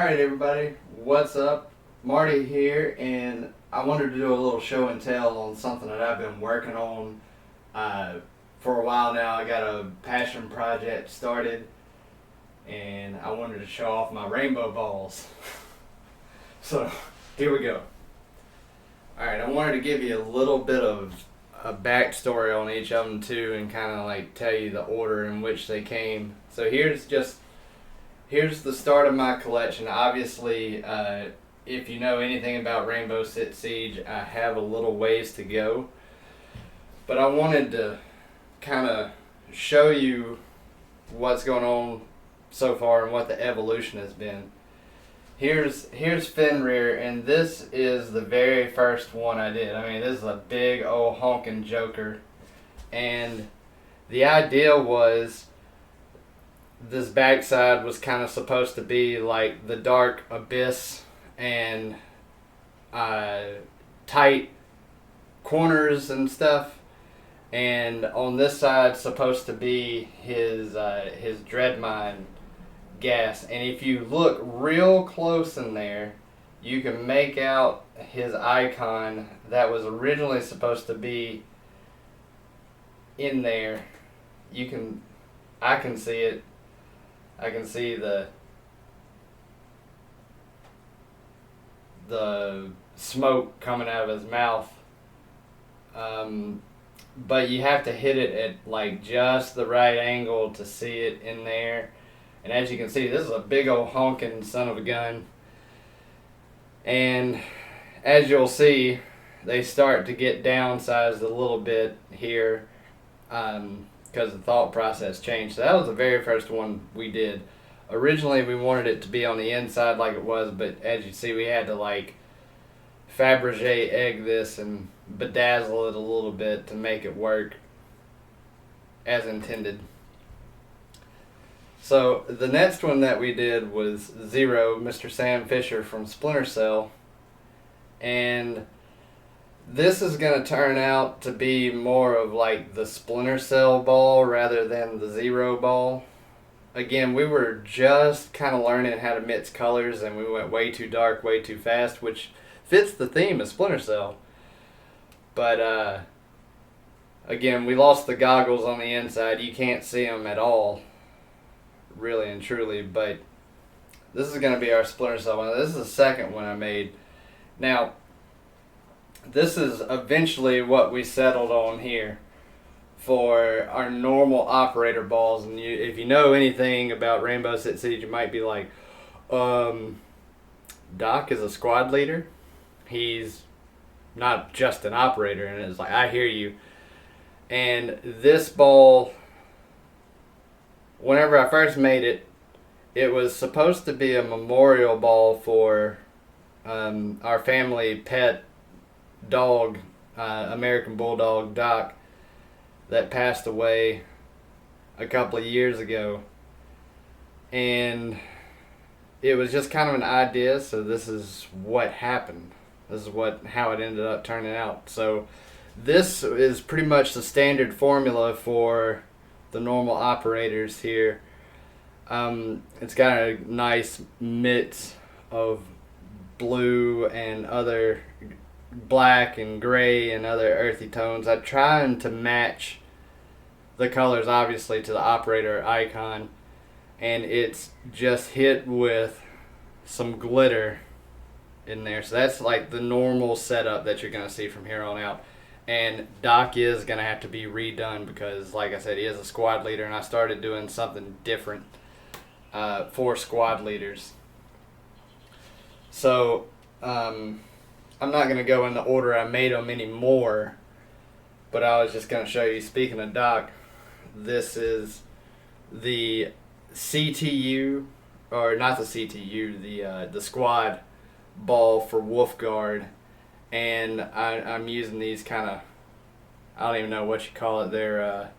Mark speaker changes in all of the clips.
Speaker 1: Alright everybody, what's up? Marty here, and I wanted to do a little show and tell on something that I've been working on for a while now. I got a passion project started, and I wanted to show off my rainbow balls. So, here we go. Alright, I wanted to give you a little bit of a backstory on each of them too, and kind of like tell you the order in which they came. So here's the start of my collection. Obviously, if you know anything about Rainbow Six Siege, I have a little ways to go. But I wanted to kind of show you what's going on so far and what the evolution has been. Here's Fenrir, and this is the very first one I did. I mean, this is a big old honking joker. And the idea was this backside was kind of supposed to be like the dark abyss and tight corners and stuff, and on this side supposed to be his dread mine gas. And if you look real close in there, you can make out his icon that was originally supposed to be in there. I can see it. I can see the smoke coming out of his mouth. But you have to hit it at like just the right angle to see it in there. And as you can see, this is a big old honking son of a gun. And as you'll see, they start to get downsized a little bit here. Because the thought process changed. So that was the very first one we did. Originally we wanted it to be on the inside like it was, but as you see, we had to like Fabergé egg this and bedazzle it a little bit to make it work as intended. So the next one that we did was Zero, Mr. Sam Fisher from Splinter Cell, and this is going to turn out to be more of like the Splinter Cell ball rather than the Zero ball. Again, we were just kind of learning how to mix colors, and we went way too dark, way too fast, which fits the theme of Splinter Cell. But again, we lost the goggles on the inside. You can't see them at all, really and truly. But this is going to be our Splinter Cell one. This is the second one I made. Now, this is eventually what we settled on here for our normal operator balls. And if you know anything about Rainbow Six Siege, you might be like, Doc is a squad leader. He's not just an operator. And it's like, I hear you. And this ball, whenever I first made it, it was supposed to be a memorial ball for our family pet dog, American Bulldog Doc, that passed away a couple of years ago. And it was just kind of an idea, so this is what happened. This is how it ended up turning out. So this is pretty much the standard formula for the normal operators here. It's got a nice mix of blue and other black and gray and other earthy tones. I'm trying to match the colors obviously to the operator icon, and it's just hit with some glitter in there. So that's like the normal setup that you're going to see from here on out. And Doc is going to have to be redone because, like I said, he is a squad leader, and I started doing something different for squad leaders. So I'm not going to go in the order I made them anymore, but I was just going to show you, speaking of Doc, this is the CTU, or not the CTU, the squad ball for Wolfguard, and I'm using these kind of, I don't even know what you call it, they're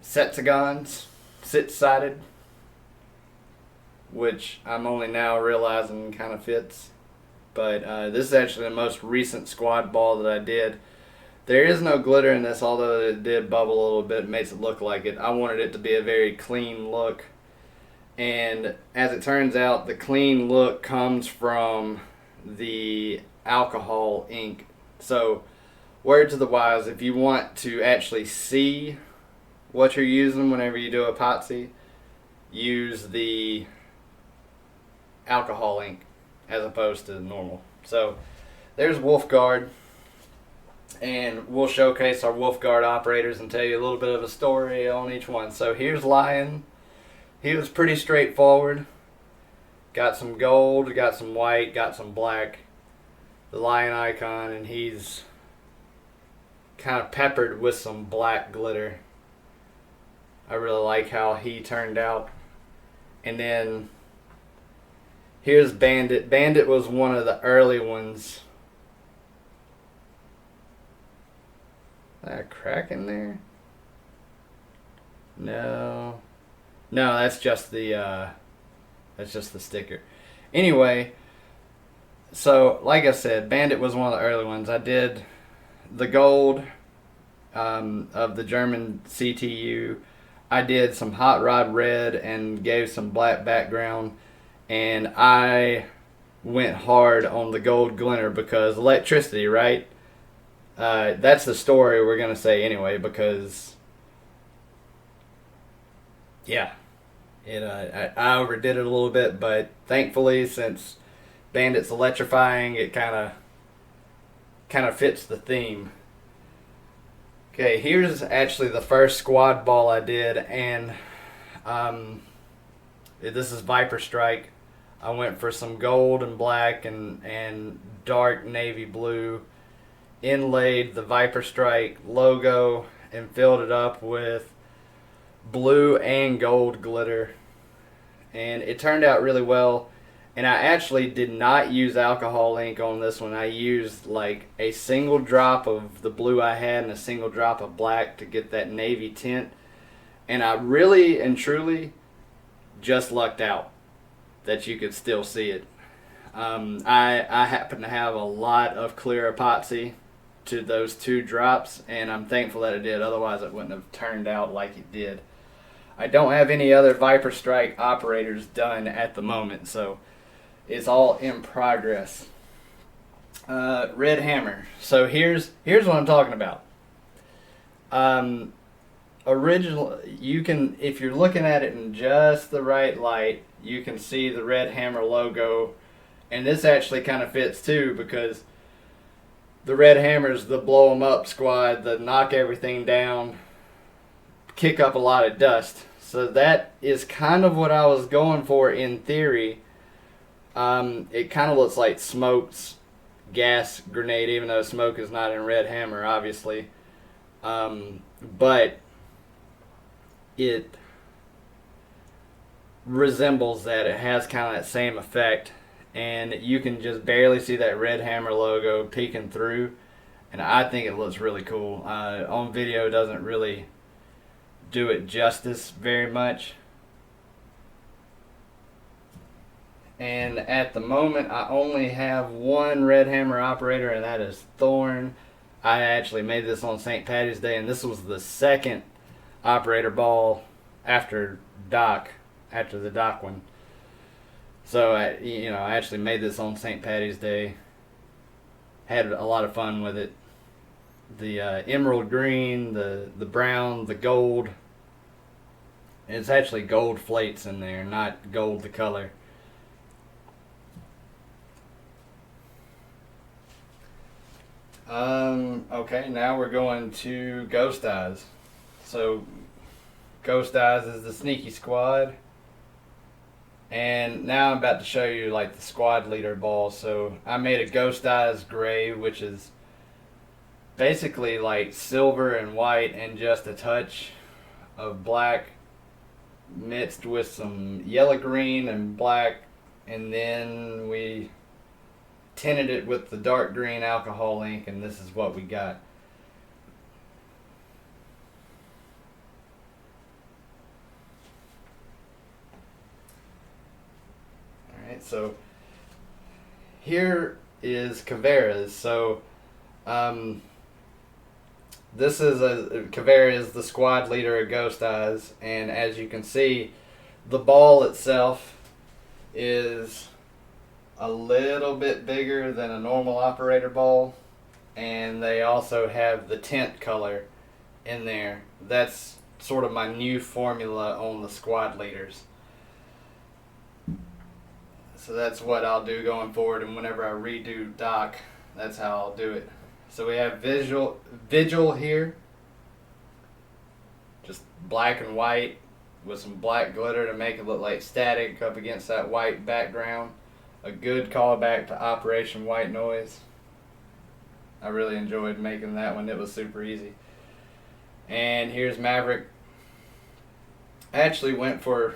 Speaker 1: Setsagons, six-sided, which I'm only now realizing kind of fits. But this is actually the most recent squad ball that I did. There is no glitter in this, although it did bubble a little bit. It makes it look like it. I wanted it to be a very clean look. And as it turns out, the clean look comes from the alcohol ink. So, word to the wise, if you want to actually see what you're using whenever you do epoxy, use the alcohol ink as opposed to normal. So, there's Wolfguard, and we'll showcase our Wolfguard operators and tell you a little bit of a story on each one. So, here's Lion. He was pretty straightforward. Got some gold, got some white, got some black. The lion icon, and he's kind of peppered with some black glitter. I really like how he turned out. And then here's Bandit. Bandit was one of the early ones. Is that a crack in there? No. No, that's just the sticker. Anyway, so like I said, Bandit was one of the early ones. I did the gold of the German CTU. I did some hot rod red and gave some black background, and I went hard on the gold glimmer because electricity, right? That's the story we're gonna say anyway, because yeah, I overdid it a little bit, but thankfully, since Bandit's electrifying, it kind of fits the theme. Okay, here's actually the first squad ball I did, and this is Viper Strike. I went for some gold and black and dark navy blue, inlaid the Viper Strike logo, and filled it up with blue and gold glitter, and it turned out really well. And I actually did not use alcohol ink on this one. I used like a single drop of the blue I had and a single drop of black to get that navy tint, and I really and truly just lucked out that you could still see it. I happen to have a lot of clear epoxy to those two drops, and I'm thankful that it did, otherwise it wouldn't have turned out like it did. I don't have any other Viper Strike operators done at the moment, so it's all in progress. Red hammer. So here's what I'm talking about. Original, you can, if you're looking at it in just the right light, you can see the red hammer logo, and this actually kind of fits too, because the red hammer's the blow 'em up squad, the knock everything down, kick up a lot of dust. So that is kind of what I was going for in theory. It kind of looks like Smoke's gas grenade, even though Smoke is not in Red Hammer, obviously. But it resembles that. It has kind of that same effect, and you can just barely see that Red Hammer logo peeking through, and I think it looks really cool. On video, it doesn't really do it justice very much. And at the moment, I only have one Red Hammer operator, and that is Thorn. I actually made this on St. Patty's Day, and this was the second operator ball after the Doc one. So I actually made this on St. Patty's Day. Had a lot of fun with it. The emerald green, the brown, the gold. It's actually gold flates in there, not gold the color. Okay, now we're going to Ghost Eyes. So, Ghost Eyes is the sneaky squad. And now I'm about to show you like the squad leader ball. So, I made a Ghost Eyes gray, which is basically like silver and white and just a touch of black mixed with some yellow green and black, and then we tinted it with the dark green alcohol ink, and this is what we got. Alright, so here is Caveira's. So this is Caveira is the squad leader of Ghost Eyes, and as you can see, The ball itself is a little bit bigger than a normal operator ball, and they also have the tint color in there. That's sort of my new formula on the squad leaders. So that's what I'll do going forward, and whenever I redo Doc, that's how I'll do it. So we have Vigil here, just black and white with some black glitter to make it look like static up against that white background. A good callback to Operation White Noise. I really enjoyed making that one. It was super easy. And here's Maverick. I actually went for,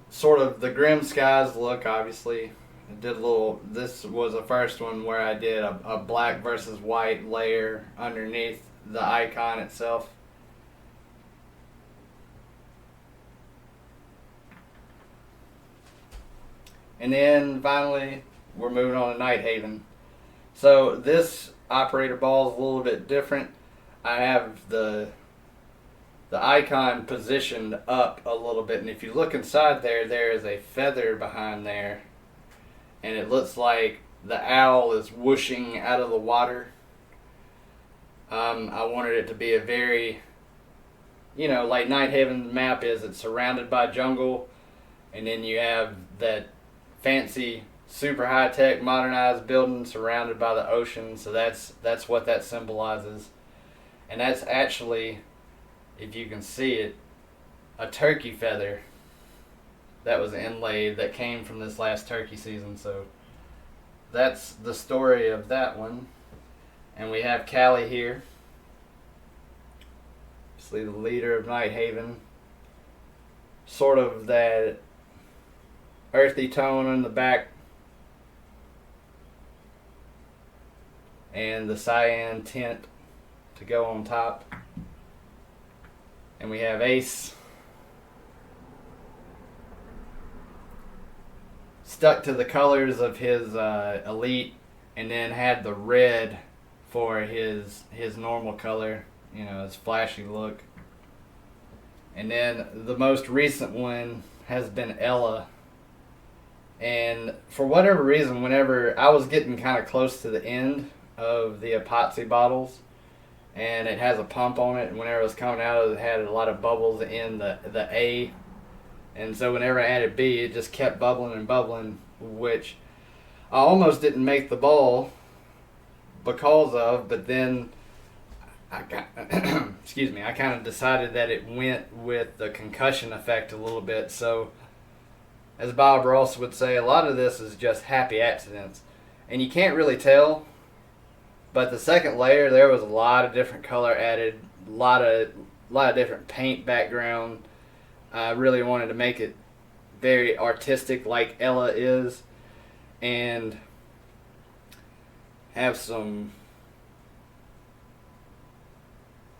Speaker 1: sort of the Grim Skies look, obviously. I did a little, this was the first one where I did a black versus white layer underneath the icon itself. And then finally, we're moving on to Night Haven. So this operator ball is a little bit different. I have the icon positioned up a little bit, and if you look inside there, there is a feather behind there, and it looks like the owl is whooshing out of the water. I wanted it to be a very, like Night Haven's map is, it's surrounded by jungle, and then you have that fancy, super high-tech, modernized building surrounded by the ocean. So that's what that symbolizes. And that's actually, if you can see it, a turkey feather that was inlaid that came from this last turkey season. So that's the story of that one. And we have Callie here, obviously the leader of Night Haven. Sort of that earthy tone in the back, and the cyan tint to go on top. And we have Ace, stuck to the colors of his elite, and then had the red for his normal color, his flashy look. And then the most recent one has been Ella. And for whatever reason, whenever I was getting kind of close to the end of the epoxy bottles, and it has a pump on it, and whenever it was coming out, it had a lot of bubbles in the A. And so whenever I added B, it just kept bubbling and bubbling, which I almost didn't make the ball because of, but then I kind of decided that it went with the concussion effect a little bit. So as Bob Ross would say, a lot of this is just happy accidents. And you can't really tell, but the second layer, there was a lot of different color added, a lot of different paint background. I really wanted to make it very artistic like Ella is, and have some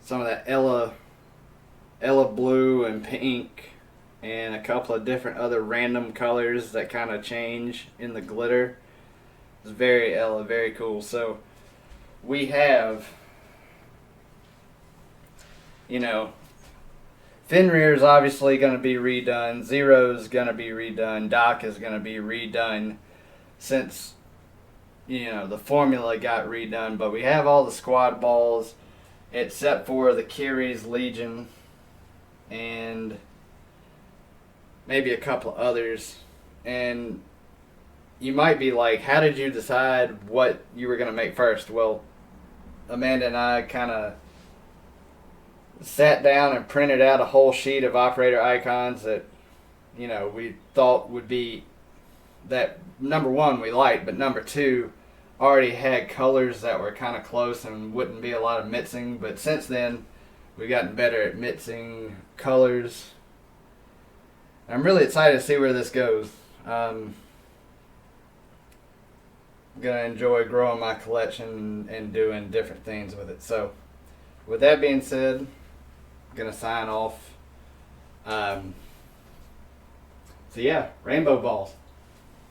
Speaker 1: of that Ella blue and pink, and a couple of different other random colors that kind of change in the glitter. It's very Ella, very cool. So we have, Fenrir's obviously going to be redone. Zero's going to be redone. Doc is going to be redone since, the formula got redone. But we have all the squad balls except for the Kiri's Legion and maybe a couple of others. And you might be like, how did you decide what you were going to make first? Well, Amanda and I kind of sat down and printed out a whole sheet of operator icons that, we thought would be, that number one we liked, but number two already had colors that were kind of close and wouldn't be a lot of mixing. But since then, we've gotten better at mixing colors. I'm really excited to see where this goes. I'm going to enjoy growing my collection and doing different things with it. So, with that being said, I'm going to sign off. So yeah, Rainbow Balls.